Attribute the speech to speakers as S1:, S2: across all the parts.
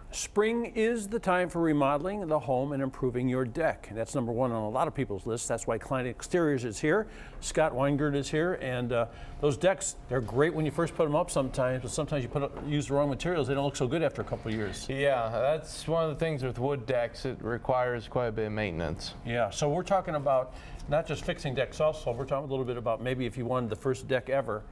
S1: Spring is the time for remodeling the home and improving your deck. And that's number one on a lot of people's lists. That's why Kline Exteriors is here. Scott Weingert is here. And those decks, they're great when you first put them up sometimes, but sometimes you use the wrong materials. They don't look so good after a couple of years.
S2: Yeah, that's one of the things with wood decks. It requires quite a bit of maintenance.
S1: Yeah, so we're talking about not just fixing decks also. We're talking a little bit about maybe if you wanted the first deck ever,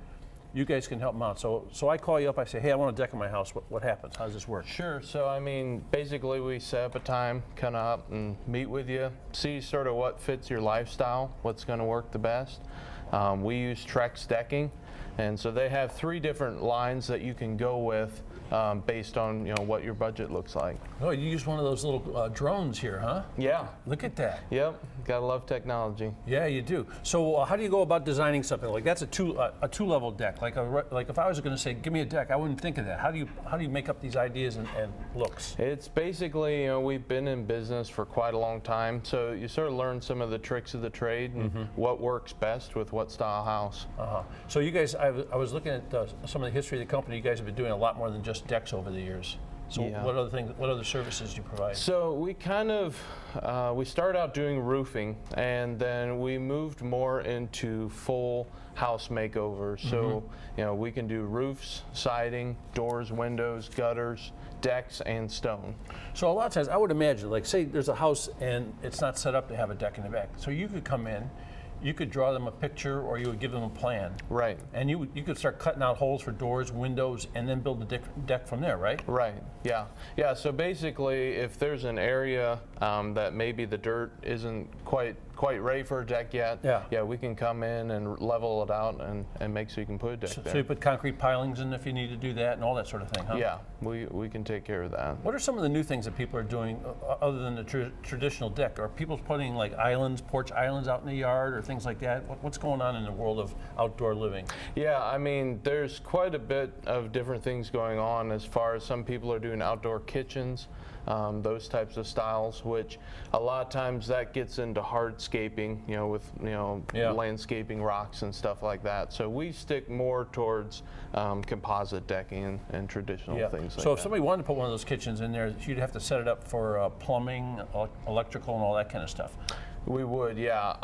S1: you guys can help them out. So I call you up, I say, hey, I want a deck in my house. What happens? How does this work?
S2: Sure. So, I mean, basically we set up a time, come up and meet with you, see sort of what fits your lifestyle, what's going to work the best. We use Trex decking, and so they have 3 different lines that you can go with based on what your budget looks like.
S1: Oh, you use one of those little drones here, huh?
S2: Yeah.
S1: Look at that.
S2: Yep. Gotta love technology.
S1: Yeah, you do. So how do you go about designing something like that's a two-level deck? Like if I was going to say, give me a deck, I wouldn't think of that. How do you make up these ideas and looks?
S2: It's basically, we've been in business for quite a long time, so you sort of learn some of the tricks of the trade and what works best with what style house.
S1: So you guys, I was looking at some of the history of the company. You guys have been doing a lot more than just decks over the years. So
S2: yeah.
S1: What other services do you provide?
S2: So we kind of, we started out doing roofing, and then we moved more into full house makeovers. So, we can do roofs, siding, doors, windows, gutters, decks, and stone.
S1: So a lot of times, I would imagine, like say there's a house and it's not set up to have a deck in the back. So you could come in, you could draw them a picture, or you would give them a plan.
S2: Right.
S1: And you could start cutting out holes for doors, windows, and then build the deck from there, right?
S2: Right, yeah. Yeah, so basically, if there's an area that maybe the dirt isn't quite ready for a deck yet, yeah, we can come in and level it out and make so you can put a deck there.
S1: So you put concrete pilings in if you need to do that and all that sort of thing, huh?
S2: Yeah, we can take care of that.
S1: What are some of the new things that people are doing other than the traditional deck? Are people putting like islands, porch islands out in the yard or things like that? What's going on in the world of outdoor living?
S2: Yeah, I mean, there's quite a bit of different things going on as far as some people are doing outdoor kitchens, those types of styles, which a lot of times that gets into hardscaping, with landscaping rocks and stuff like that. So we stick more towards composite decking and traditional things like that.
S1: So if somebody wanted to put one of those kitchens in there, you'd have to set it up for plumbing, electrical, and all that kind of stuff.
S2: We would, yeah.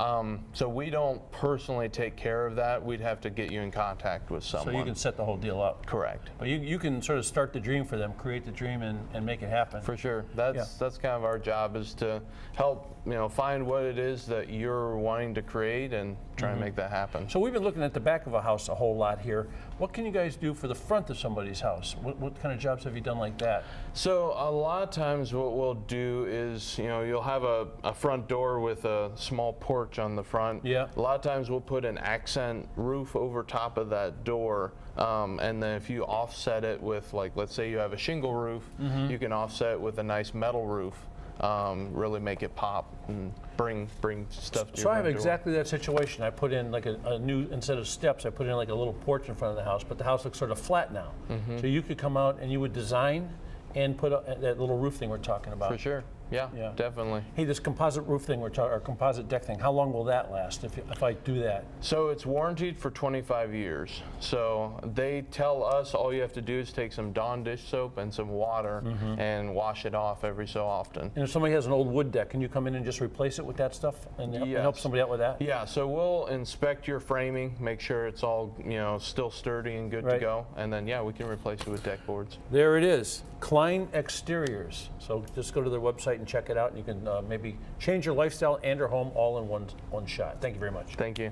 S2: So we don't personally take care of that. We'd have to get you in contact with someone.
S1: So you can set the whole deal up.
S2: Correct.
S1: But you can sort of start the dream for them, create the dream, and make it happen.
S2: For sure. That's kind of our job, is to help find what it is that you're wanting to create and try and make that happen.
S1: So we've been looking at the back of a house a whole lot here. What can you guys do for the front of somebody's house? What kind of jobs have you done like that?
S2: So a lot of times what we'll do is, you'll have a front door with a small porch on the front.
S1: Yeah.
S2: A lot of times we'll put an accent roof over top of that door, and then if you offset it with, like, let's say you have a shingle roof, you can offset it with a nice metal roof. Really make it pop and bring stuff to your
S1: So I have
S2: door.
S1: exactly that situation. I put in like a new, instead of steps, I put in like a little porch in front of the house, but the house looks sort of flat now. So you could come out and you would design and put that little roof thing we're talking about.
S2: For sure. Yeah, definitely.
S1: Hey, this composite roof thing or composite deck thing, how long will that last if I do that?
S2: So it's warranted for 25 years. So they tell us all you have to do is take some Dawn dish soap and some water and wash it off every so often.
S1: And if somebody has an old wood deck, can you come in and just replace it with that stuff and help somebody out with that?
S2: Yeah, so we'll inspect your framing, make sure it's all still sturdy and good to go, and then we can replace it with deck boards.
S1: There it is, Kline Exteriors. So just go to their website and check it out, and you can maybe change your lifestyle and your home all in one shot. Thank you very much.
S2: Thank you.